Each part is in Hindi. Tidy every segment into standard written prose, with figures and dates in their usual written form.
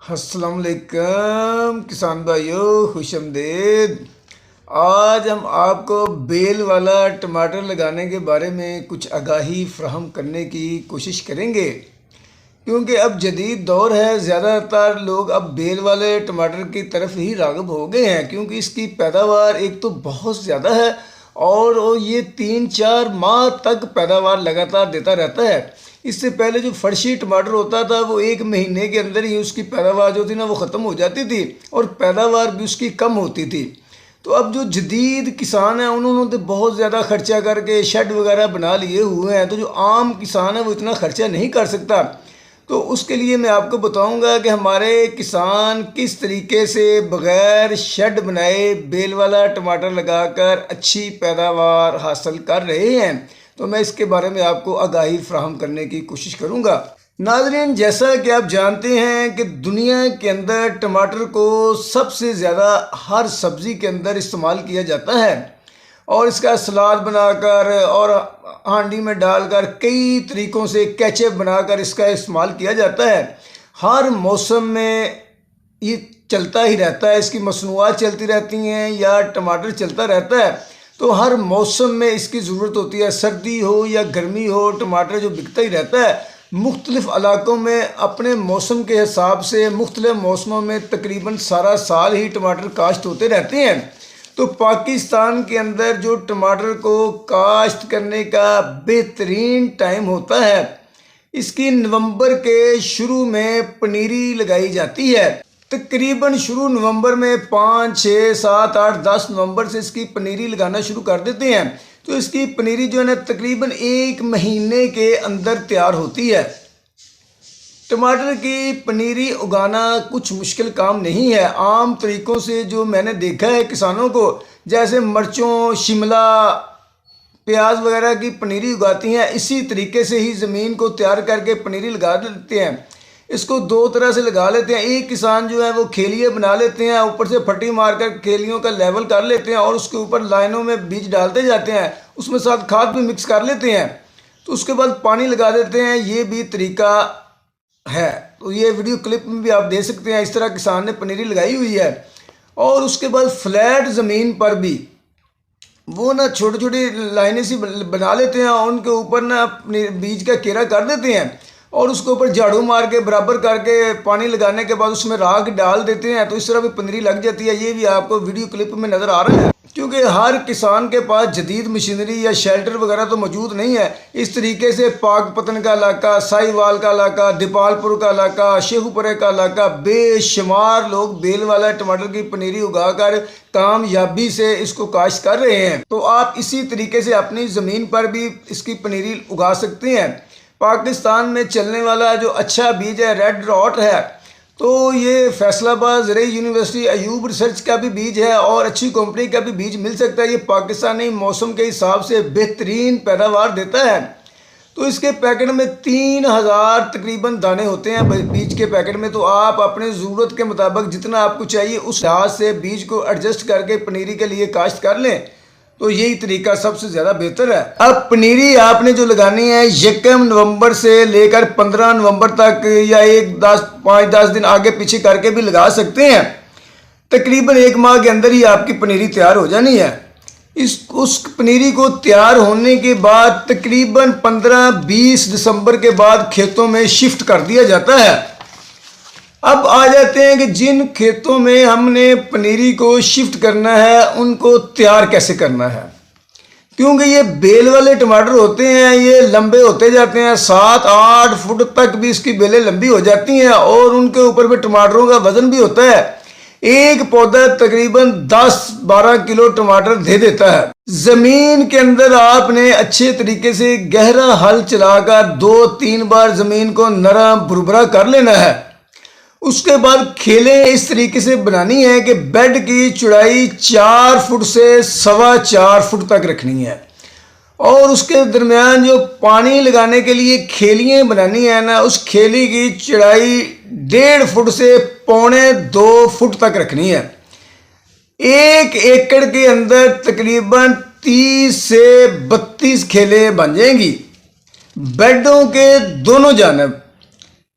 अस्सलाम वालेकुम किसान भाइयों, खुशामदीद। आज हम आपको बेल वाला टमाटर लगाने के बारे में कुछ आगाही फ्राहम करने की कोशिश करेंगे, क्योंकि अब जदीद दौर है। ज़्यादातर लोग अब बेल वाले टमाटर की तरफ ही राग़िब हो गए हैं, क्योंकि इसकी पैदावार एक तो बहुत ज़्यादा है और ये 3-4 माह तक पैदावार लगातार देता रहता है। इससे पहले जो फर्शी टमाटर होता था वो 1 महीने के अंदर ही उसकी पैदावार जो थी ना वो ख़त्म हो जाती थी और पैदावार भी उसकी कम होती थी। तो अब जो जदीद किसान हैं उन्होंने तो बहुत ज़्यादा खर्चा करके शेड वगैरह बना लिए हुए हैं, तो जो आम किसान है वो इतना खर्चा नहीं कर सकता। तो उसके लिए मैं आपको बताऊंगा कि हमारे किसान किस तरीके से बग़ैर शेड बनाए बेल वाला टमाटर लगाकर अच्छी पैदावार हासिल कर रहे हैं। तो मैं इसके बारे में आपको आगाही फ्राहम करने की कोशिश करूंगा। नाज़रीन, जैसा कि आप जानते हैं कि दुनिया के अंदर टमाटर को सबसे ज़्यादा हर सब्ज़ी के अंदर इस्तेमाल किया जाता है और इसका सलाद बनाकर और हांडी में डालकर कई तरीक़ों से केचप बनाकर इसका इस्तेमाल किया जाता है। हर मौसम में ये चलता ही रहता है, इसकी मसनूआत चलती रहती हैं या टमाटर चलता रहता है। तो हर मौसम में इसकी ज़रूरत होती है, सर्दी हो या गर्मी हो, टमाटर जो बिकता ही रहता है। मुख्तलिफ़ इलाक़ों में अपने मौसम के हिसाब से मुख्तलिफ़ मौसमों में तकरीबन सारा साल ही टमाटर काश्त होते रहते हैं। तो पाकिस्तान के अंदर जो टमाटर को काश्त करने का बेहतरीन टाइम होता है, इसकी नवंबर के शुरू में पनीरी लगाई जाती है। तकरीबन शुरू नवंबर में 5, 6, 7, 8, 10 नवंबर से इसकी पनीरी लगाना शुरू कर देते हैं। तो इसकी पनीरी जो है ना तकरीबन 1 महीने के अंदर तैयार होती है। टमाटर की पनीरी उगाना कुछ मुश्किल काम नहीं है। आम तरीक़ों से जो मैंने देखा है किसानों को, जैसे मिर्चों, शिमला, प्याज वगैरह की पनीरी उगाती हैं, इसी तरीके से ही ज़मीन को तैयार करके पनीरी लगा देते हैं। इसको 2 तरह से लगा लेते हैं। एक किसान जो है वो खेलिए बना लेते हैं, ऊपर से फट्टी मारकर खेलियों का लेवल कर लेते हैं और उसके ऊपर लाइनों में बीज डालते जाते हैं, उसमें साथ खाद भी मिक्स कर लेते हैं। तो उसके बाद पानी लगा देते हैं। ये भी तरीका है। तो ये वीडियो क्लिप में भी आप देख सकते हैं, इस तरह किसान ने पनीरी लगाई हुई है। और उसके बाद फ्लैट ज़मीन पर भी वो ना छोटी छोटी लाइनें सी बना लेते हैं और उनके ऊपर ना बीज का घेरा कर देते हैं और उसके ऊपर झाड़ू मार के बराबर करके पानी लगाने के बाद उसमें राख डाल देते हैं। तो इस तरह भी पनीरी लग जाती है। ये भी आपको वीडियो क्लिप में नज़र आ रहा है, क्योंकि हर किसान के पास जदीद मशीनरी या शेल्टर वगैरह तो मौजूद नहीं है। इस तरीके से पाकपतन का इलाका, साहिवाल का इलाका, दीपालपुर का इलाका, शेखुपुरे का इलाका, बेशुमार लोग बेल वाला टमाटर की पनीरी उगाकर कामयाबी से इसको काश्त कर रहे हैं। तो आप इसी तरीके से अपनी ज़मीन पर भी इसकी पनीरी उगा सकते हैं। पाकिस्तान में चलने वाला जो अच्छा बीज है रेड रॉट है, तो ये फैसलाबाद ज़राई यूनिवर्सिटी अयूब रिसर्च का भी बीज है और अच्छी कंपनी का भी बीज मिल सकता है। ये पाकिस्तानी मौसम के हिसाब से बेहतरीन पैदावार देता है। तो इसके पैकेट में 3000 तकरीबन दाने होते हैं बीज के पैकेट में। तो आप अपने ज़रूरत के मुताबिक जितना आपको चाहिए उस लिहाज से बीज को एडजस्ट करके पनीरी के लिए काश्त कर लें। तो यही तरीका सबसे ज़्यादा बेहतर है। अब पनीरी आपने जो लगानी है 1 नवंबर से लेकर 15 नवंबर तक या 5-10 दिन आगे पीछे करके भी लगा सकते हैं। तकरीबन 1 माह के अंदर ही आपकी पनीरी तैयार हो जानी है। उस पनीरी को तैयार होने के बाद तकरीबन 15-20 दिसंबर के बाद खेतों में शिफ्ट कर दिया जाता है। अब आ जाते हैं कि जिन खेतों में हमने पनीरी को शिफ्ट करना है उनको तैयार कैसे करना है, क्योंकि ये बेल वाले टमाटर होते हैं, ये लंबे होते जाते हैं, 7-8 फुट तक भी इसकी बेलें लंबी हो जाती हैं और उनके ऊपर भी टमाटरों का वजन भी होता है। एक पौधा तकरीबन 10-12 किलो टमाटर दे देता है। ज़मीन के अंदर आपने अच्छे तरीके से गहरा हल चलाकर 2-3 बार ज़मीन को नरम भुरभुरा कर लेना है। उसके बाद खेलें इस तरीके से बनानी है कि बेड की चौड़ाई 4 फुट से 4.25 फुट तक रखनी है और उसके दरमियान जो पानी लगाने के लिए खेलियाँ बनानी है ना, उस खेली की चौड़ाई 1.5 फुट से 1.25 फुट तक रखनी है। 1 एकड़ के अंदर तकरीबन 30 से 32 खेलें बन जाएंगी। बेडों के दोनों जानब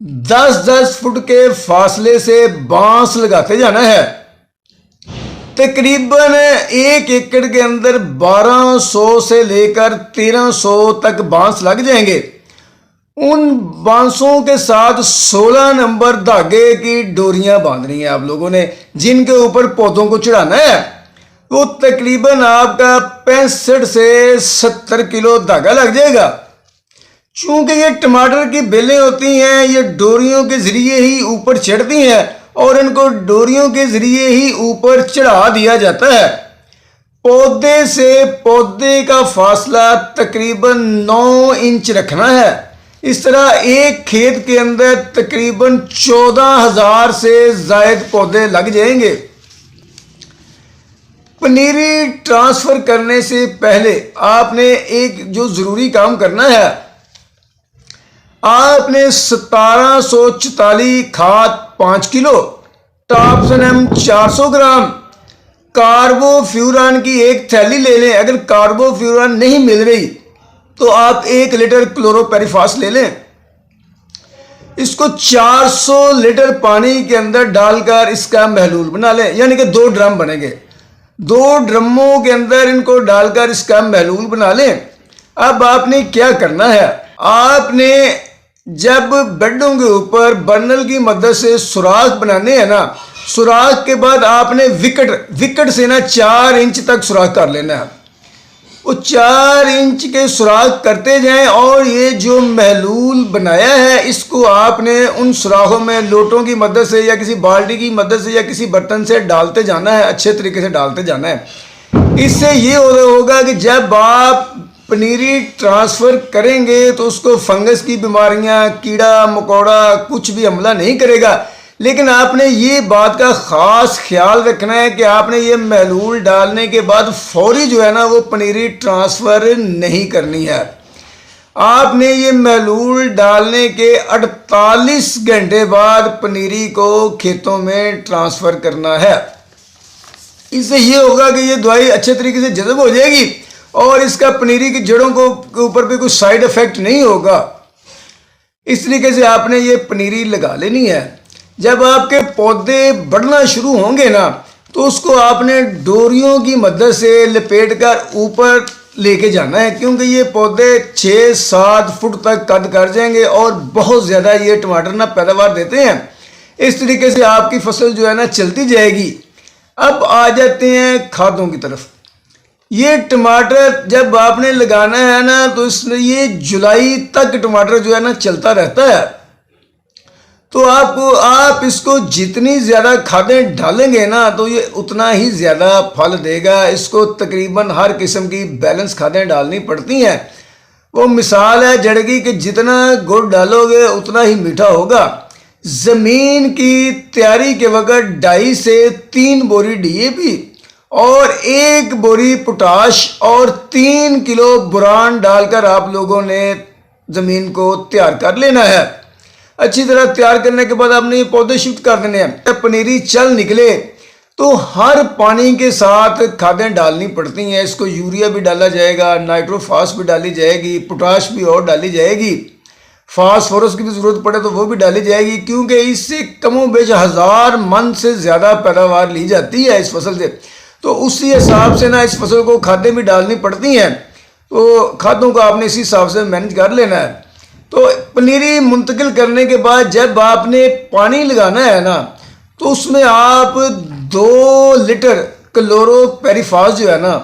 10-10 फुट के फासले से बांस लगाते जाना है। तकरीबन 1 एकड़ के अंदर 1200 से लेकर 1300 तक बांस लग जाएंगे। उन बांसों के साथ 16 नंबर धागे की डोरियां बांधनी है आप लोगों ने, जिनके ऊपर पौधों को चढ़ाना है। तो तकरीबन आपका 65 से 70 किलो धागा लग जाएगा। चूंकि ये टमाटर की बेलें होती हैं, ये डोरियों के जरिए ही ऊपर चढ़ती हैं और इनको डोरियों के जरिए ही ऊपर चढ़ा दिया जाता है। पौधे से पौधे का फासला तकरीबन 9 इंच रखना है। इस तरह एक खेत के अंदर तकरीबन 14,000 से जायद पौधे लग जाएंगे। पनीरी ट्रांसफर करने से पहले आपने एक जो जरूरी काम करना है, आपने 1744 खाद 5 किलो, टॉप्सन एम 400 ग्राम, कार्बोफ्यूरान की एक थैली ले लें। अगर कार्बोफ्यूरान नहीं मिल रही तो आप 1 लीटर क्लोरोपेरिफास ले लें। इसको 400 लीटर पानी के अंदर डालकर इसका महलूल बना लें, यानी कि 2 ड्रम बनेंगे। 2 ड्रमों के अंदर इनको डालकर इसका महलूल बना लें। अब आपने क्या करना है, आपने जब बेडों के ऊपर बर्नल की मदद से सुराख बनाने हैं ना, सुराख के बाद आपने विकेट से ना 4 इंच तक सुराख कर लेना है। वो 4 इंच के सुराख करते जाएं और ये जो महलूल बनाया है इसको आपने उन सुराखों में लोटों की मदद से या किसी बाल्टी की मदद से या किसी बर्तन से डालते जाना है, अच्छे तरीके से डालते जाना है। इससे ये होगा कि जब आप पनीरी ट्रांसफ़र करेंगे तो उसको फंगस की बीमारियां, कीड़ा मकोड़ा कुछ भी हमला नहीं करेगा। लेकिन आपने ये बात का ख़ास ख्याल रखना है कि आपने ये महलूल डालने के बाद फौरी जो है ना वो पनीरी ट्रांसफ़र नहीं करनी है। आपने ये महलूल डालने के 48 घंटे बाद पनीरी को खेतों में ट्रांसफ़र करना है। इससे ये होगा कि ये दवाई अच्छे तरीके से जज़ब हो जाएगी और इसका पनीरी की जड़ों के ऊपर भी कुछ साइड इफ़ेक्ट नहीं होगा। इस तरीके से आपने ये पनीरी लगा लेनी है। जब आपके पौधे बढ़ना शुरू होंगे ना तो उसको आपने डोरियों की मदद से लपेट कर ऊपर लेके जाना है, क्योंकि ये पौधे 6-7 फुट तक कद कर जाएंगे और बहुत ज़्यादा ये टमाटर ना पैदावार देते हैं। इस तरीके से आपकी फसल जो है ना चलती जाएगी। अब आ जाते हैं खादों की तरफ। ये टमाटर जब आपने लगाना है ना तो इसमें ये जुलाई तक टमाटर जो है ना चलता रहता है। तो आप इसको जितनी ज़्यादा खादें डालेंगे ना तो ये उतना ही ज़्यादा फल देगा। इसको तकरीबन हर किस्म की बैलेंस खादें डालनी पड़ती हैं। वो मिसाल है जड़ की कि जितना गुड़ डालोगे उतना ही मीठा होगा। ज़मीन की तैयारी के वक्त 2.5 से 3 बोरी DAP और 1 बोरी पोटाश और 3 किलो बोरान डालकर आप लोगों ने ज़मीन को तैयार कर लेना है। अच्छी तरह तैयार करने के बाद आपने ये पौधे शिफ्ट कर देने हैं। जब पनीरी चल निकले तो हर पानी के साथ खादें डालनी पड़ती हैं। इसको यूरिया भी डाला जाएगा, नाइट्रोफास भी डाली जाएगी, पोटाश भी और डाली जाएगी, फास्फोरस की भी ज़रूरत पड़े तो वो भी डाली जाएगी, क्योंकि इससे कमों बेश 1000 मन से ज़्यादा पैदावार ली जाती है इस फसल से। तो उसी हिसाब से ना इस फसल को खादें भी डालनी पड़ती हैं। तो खादों को आपने इसी हिसाब से मैनेज कर लेना है। तो पनीरी मुंतकिल करने के बाद जब आपने पानी लगाना है ना तो उसमें आप 2 लीटर क्लोरोपेरिफास जो है ना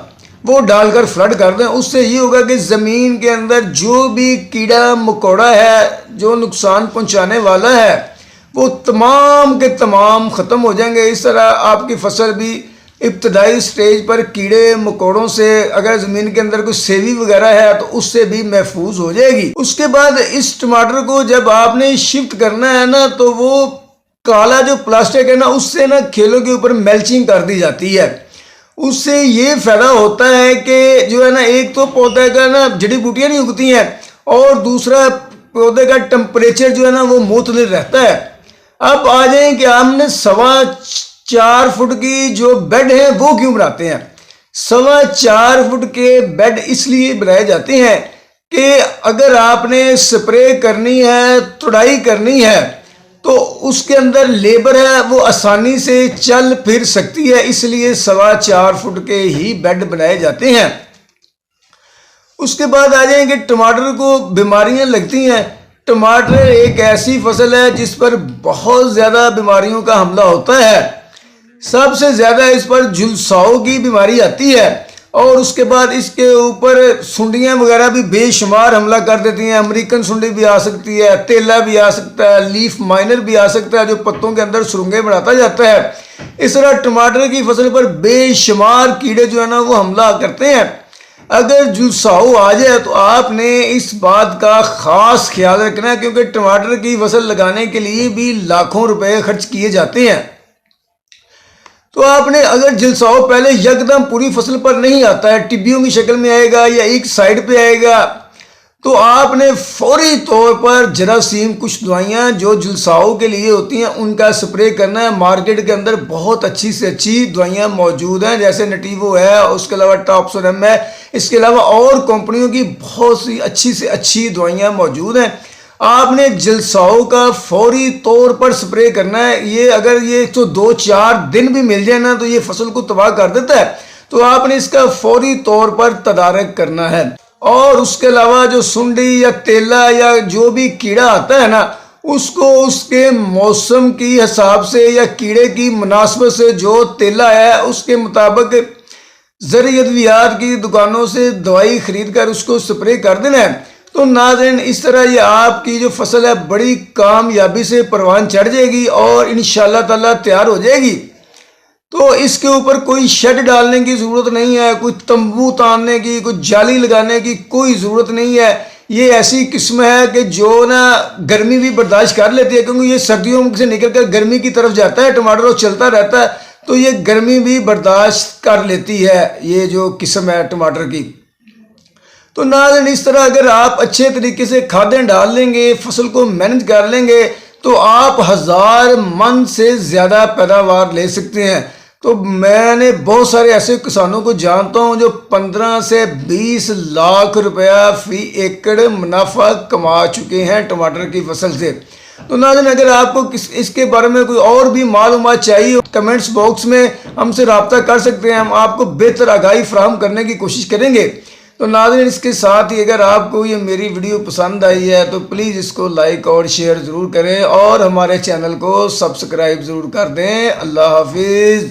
वो डालकर फ्लड कर दें। उससे ये होगा कि ज़मीन के अंदर जो भी कीड़ा मकोड़ा है जो नुकसान पहुंचाने वाला है वो तमाम के तमाम ख़त्म हो जाएंगे। इस तरह आपकी फसल भी इब्तदाई स्टेज पर कीड़े मकोड़ों से, अगर ज़मीन के अंदर कोई सेवी वगैरह है तो उससे भी महफूज हो जाएगी। उसके बाद इस टमाटर को जब आपने शिफ्ट करना है ना तो वो काला जो प्लास्टिक है ना उससे ना खेलों के ऊपर मेल्चिंग कर दी जाती है। उससे ये फ़ायदा होता है कि जो है ना एक तो पौधे का ना जड़ी बूटियाँ नहीं उगती हैं और दूसरा पौधे का टेम्परेचर जो है ना वो मुतलिल रहता है। अब आ जाए कि हमने 4.25 फुट की जो बेड है वो क्यों बनाते हैं। 4.25 फुट के बेड इसलिए बनाए जाते हैं कि अगर आपने स्प्रे करनी है, तुड़ाई करनी है, तो उसके अंदर लेबर है वो आसानी से चल फिर सकती है, इसलिए 4.25 फुट के ही बेड बनाए जाते हैं। उसके बाद आ जाएंगे टमाटर को बीमारियां लगती हैं। टमाटर एक ऐसी फसल है जिस पर बहुत ज़्यादा बीमारियों का हमला होता है। सबसे ज़्यादा इस पर झुलसाओं की बीमारी आती है और उसके बाद इसके ऊपर सुंडियाँ वगैरह भी बेशुमार हमला कर देती हैं। अमेरिकन सुंडी भी आ सकती है, तेला भी आ सकता है, लीफ माइनर भी आ सकता है जो पत्तों के अंदर सुरंगें बनाता जाता है। इस तरह टमाटर की फसल पर बेशुमार कीड़े जो है ना वो हमला करते हैं। अगर झुलसाओ आ जाए तो आपने इस बात का खास ख्याल रखना है, क्योंकि टमाटर की फसल लगाने के लिए भी लाखों रुपए खर्च किए जाते हैं। तो आपने अगर झुलसाओ पहले यकदम पूरी फसल पर नहीं आता है, टिब्बियों की शक्ल में आएगा या एक साइड पे आएगा, तो आपने फौरी तौर पर जरासीम कुछ दवाइयाँ जो झुलसाओं के लिए होती हैं उनका स्प्रे करना है। मार्केट के अंदर बहुत अच्छी से अच्छी दवाइयाँ मौजूद हैं, जैसे नटीवो है, उसके अलावा टॉप्सोरम है, इसके अलावा और कंपनियों की बहुत सी अच्छी से अच्छी दवाइयाँ मौजूद हैं। आपने झुलसाओं का फौरी तौर पर स्प्रे करना है। ये अगर ये तो 2-4 दिन भी मिल जाए ना तो ये फसल को तबाह कर देता है, तो आपने इसका फौरी तौर पर तदारक करना है। और उसके अलावा जो सुंडी या तेला या जो भी कीड़ा आता है ना, उसको उसके मौसम की हिसाब से या कीड़े की मुनासबत से जो तेला है उसके मुताबिक ज़रूरी अद्वियात की दुकानों से दवाई खरीद कर उसको स्प्रे कर देना है। तो नाज़रीन, इस तरह ये आपकी जो फसल है बड़ी कामयाबी से परवान चढ़ जाएगी और इंशाअल्लाह ताला तैयार हो जाएगी। तो इसके ऊपर कोई शेड डालने की ज़रूरत नहीं है, कोई तंबू तानने की, कोई जाली लगाने की कोई ज़रूरत नहीं है। ये ऐसी किस्म है कि जो ना गर्मी भी बर्दाश्त कर लेती है, क्योंकि ये सर्दियों से निकल कर गर्मी की तरफ जाता है टमाटर और चलता रहता है, तो ये गर्मी भी बर्दाश्त कर लेती है ये जो किस्म है टमाटर की। तो नाज़रीन, इस तरह अगर आप अच्छे तरीके से खादें डाल लेंगे, फसल को मैनेज कर लेंगे, तो आप 1000 मन से ज़्यादा पैदावार ले सकते हैं। तो मैंने बहुत सारे ऐसे किसानों को जानता हूं जो 15 से 20 लाख रुपया फी एकड़ मुनाफा कमा चुके हैं टमाटर की फसल से। तो नाज़रीन, अगर आपको इसके बारे में कोई और भी मालूमात चाहिए, कमेंट्स बॉक्स में हमसे रब्ता कर सकते हैं, हम आपको बेहतर आगाही फराहम करने की कोशिश करेंगे। तो नाज़रीन, इसके साथ ही अगर आपको ये मेरी वीडियो पसंद आई है तो प्लीज़ इसको लाइक और शेयर ज़रूर करें और हमारे चैनल को सब्सक्राइब ज़रूर कर दें। अल्लाह हाफिज़।